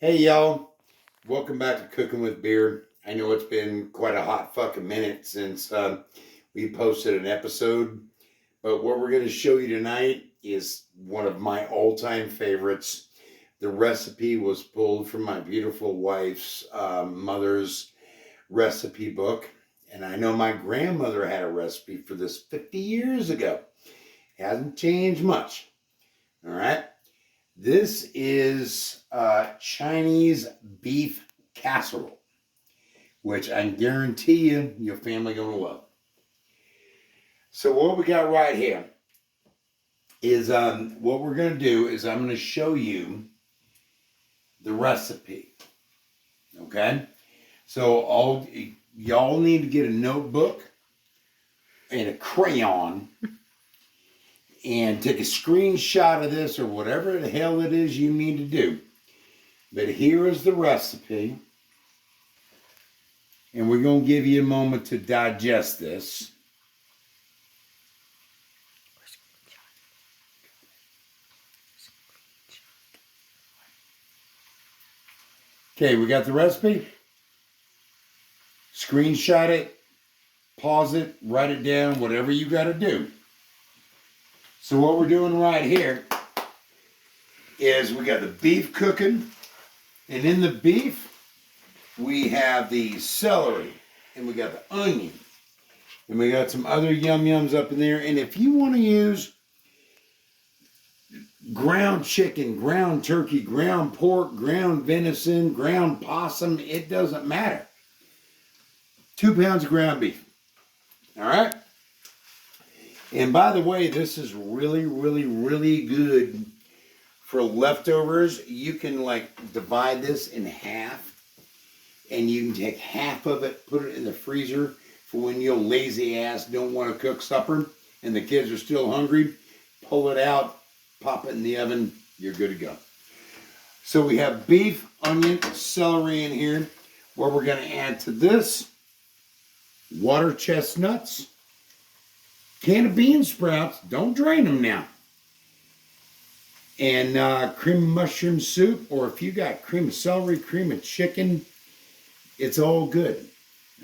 Hey y'all, welcome back to Cooking with Beer. I know it's been quite a hot fucking minute since we posted an episode, but what we're going to show you tonight is one of my all-time favorites. The recipe was pulled from my beautiful wife's mother's recipe book, and I know my grandmother had a recipe for this 50 years ago. Hasn't changed much. All right. This is Chinese beef casserole, which I guarantee you your family gonna love. So what we got right here is what we're gonna do is I'm gonna show you the recipe. Okay, so all y'all need to get a notebook and a crayon and take a screenshot of this or whatever the hell it is you need to do. But here is the recipe. And we're going to give you a moment to digest this. Okay, we got the recipe. Screenshot it, pause it, write it down, whatever you got to do. So what we're doing right here is we got the beef cooking. And in the beef, we have the celery. And we got the onion. And we got some other yum-yums up in there. And if you want to use ground chicken, ground turkey, ground pork, ground venison, ground possum, it doesn't matter. 2 pounds of ground beef. All right? And by the way, this is really, really, really good for leftovers. You can like divide this in half and you can take half of it, put it in the freezer for when your lazy ass don't want to cook supper and the kids are still hungry. Pull it out, pop it in the oven, you're good to go. So we have beef, onion, celery in here. What we're going to add to this, water chestnuts, can of bean sprouts, don't drain them now. And cream of mushroom soup, or if you got cream of celery, cream of chicken, it's all good.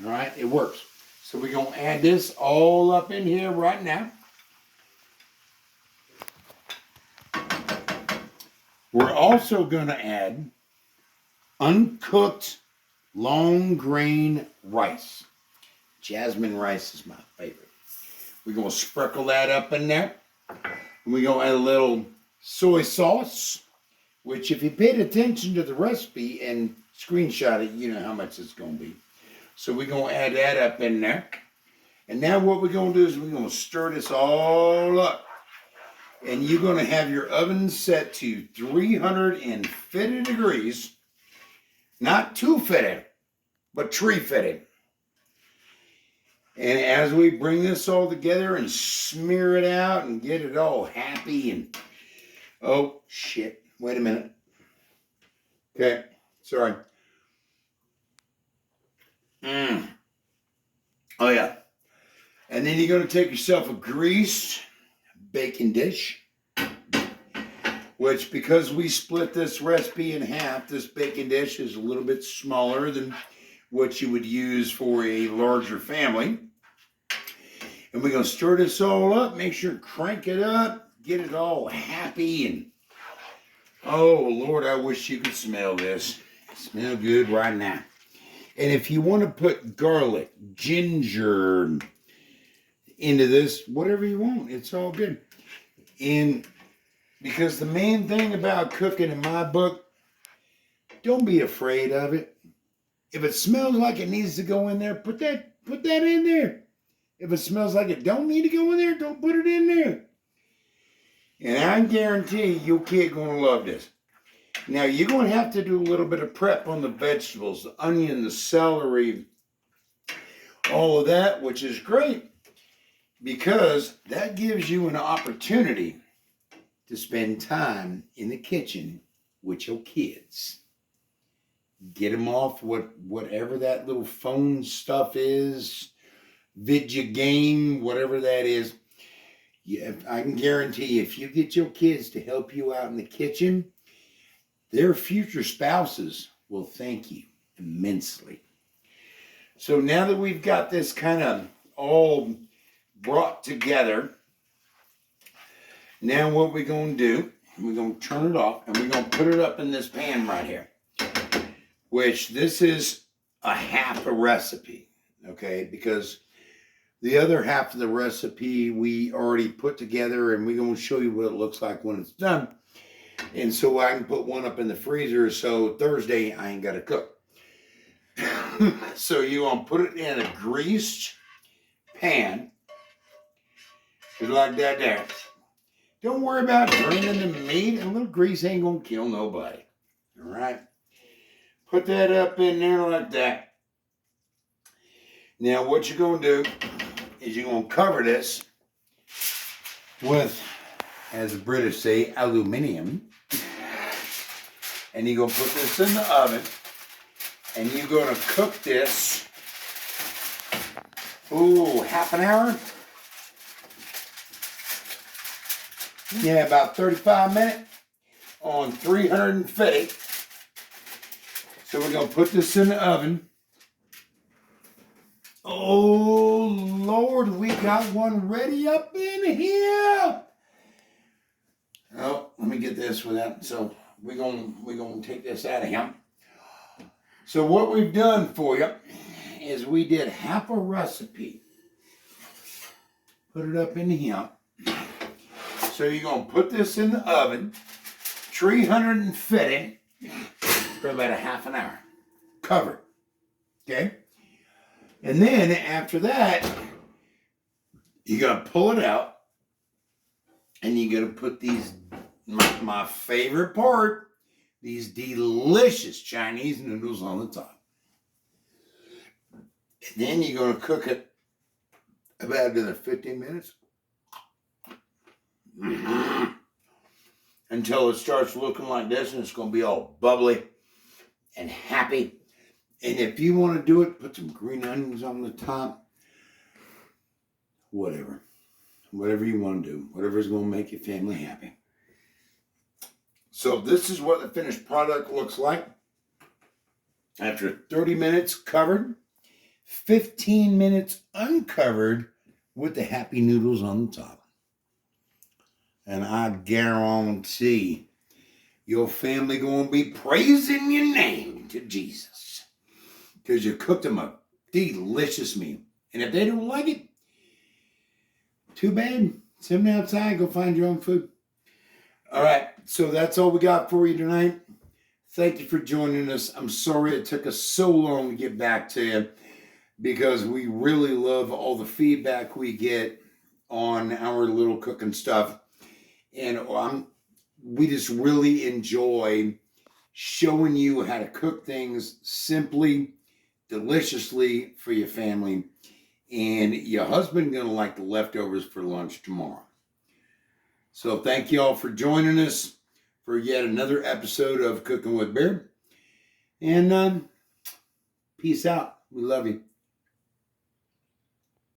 All right, it works. So we're going to add this all up in here right now. We're also going to add uncooked long grain rice. Jasmine rice is my favorite. We're going to sprinkle that up in there. And we're going to add a little soy sauce, which if you paid attention to the recipe and screenshot it, you know how much it's going to be. So we're going to add that up in there. And now what we're going to do is we're going to stir this all up. And you're going to have your oven set to 350 degrees. Not 250, but 350. And as we bring this all together and smear it out and get it all happy and... Oh, shit. Wait a minute. Okay. Sorry. Oh, yeah. And then you're going to take yourself a greased baking dish, which because we split this recipe in half, this baking dish is a little bit smaller than what you would use for a larger family. And we're going to stir this all up, make sure to crank it up, get it all happy. And oh, Lord, I wish you could smell this. It smells good right now. And if you want to put garlic, ginger into this, whatever you want, it's all good. And because the main thing about cooking in my book, don't be afraid of it. If it smells like it needs to go in there, put that in there. If it smells like it don't need to go in there, don't put it in there. And I guarantee your kid gonna love this. Now you're gonna have to do a little bit of prep on the vegetables, the onion, the celery, all of that, which is great because that gives you an opportunity to spend time in the kitchen with your kids. Get them off whatever that little phone stuff is, video game, whatever that is. Yeah, I can guarantee if you get your kids to help you out in the kitchen, their future spouses will thank you immensely. So now that we've got this kind of all brought together, now what we're going to do, we're going to turn it off and we're going to put it up in this pan right here, which this is a half a recipe, okay? Because the other half of the recipe we already put together, and we're going to show you what it looks like when it's done. And so I can put one up in the freezer so Thursday I ain't got to cook. So you're going to put it in a greased pan, just like that there. Don't worry about draining the meat. A little grease ain't going to kill nobody. All right? Put that up in there like that. Now what you're going to do is you're going to cover this with, as the British say, aluminium. And you're going to put this in the oven. And you're going to cook this, half an hour? Yeah, about 35 minutes on 350. So we're going to put this in the oven. Oh, Lord, we got one ready up in here. Oh, let me get this without. So we're going to take this out of here. So what we've done for you is we did half a recipe. Put it up in here. So you're going to put this in the oven, 350 for about a half an hour. Covered. Okay? And then after that, you're going to pull it out and you're going to put these, my favorite part, these delicious Chinese noodles on the top. And then you're going to cook it about another 15 minutes. Until it starts looking like this and it's going to be all bubbly and happy. And if you want to do it, put some green onions on the top. Whatever. Whatever you want to do. Whatever's going to make your family happy. So this is what the finished product looks like. After 30 minutes covered, 15 minutes uncovered with the happy noodles on the top. And I guarantee your family going to be praising your name to Jesus. Because you cooked them a delicious meal. And if they don't like it, too bad. Send them outside. Go find your own food. All right. So that's all we got for you tonight. Thank you for joining us. I'm sorry it took us so long to get back to you, because we really love all the feedback we get on our little cooking stuff. And we just really enjoy showing you how to cook things simply, deliciously for your family. And your husband going to like the leftovers for lunch tomorrow. So thank you all for joining us for yet another episode of Cooking with Bear. And peace out. We love you.